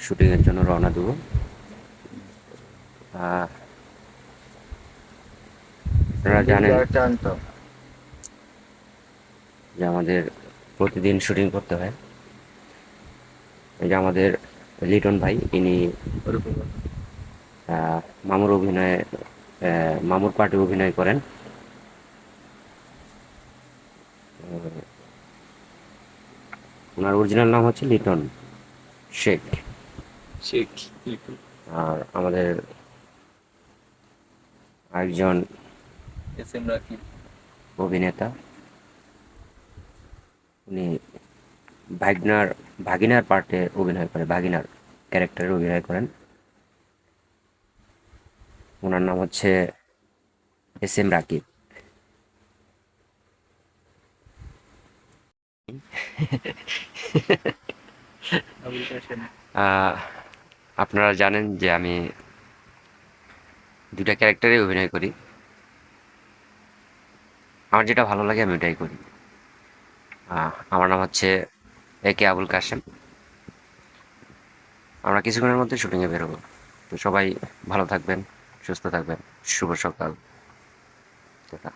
শুটিংয়ের জন্য রওনা দেব। আপনারা জানেন যে আমাদের প্রতিদিন শুটিং করতে হয়। এই যে আমাদের লিটন ভাই, ইনি মামুর অভিনয়ে মামুর পার্টে অভিনয় করেন। ওনার অরিজিনাল নাম হচ্ছে লিটন শেখ। শেখ। আর আমাদের আরেকজন এস এম রাকিব। অভিনেতা, উনি ভাগিনার পার্টে অভিনয় করেন, ভাগিনার ক্যারেক্টারে অভিনয় করেন। ওনার নাম হচ্ছে এস এম রাকিব। আবুল কাশেম। আহ, আপনারা জানেন যে আমি দুটা ক্যারেক্টারে অভিনয় করি। আমার যেটা ভালো লাগে আমি ওটাই করি। আমার নাম হচ্ছে একে আবুল কাশেম। আমরা কিছুক্ষণের মধ্যে শুটিংয়ে বেরোবো। তো সবাই ভালো থাকবেন, সুস্থ থাকবেন। শুভ সকাল। টাটা।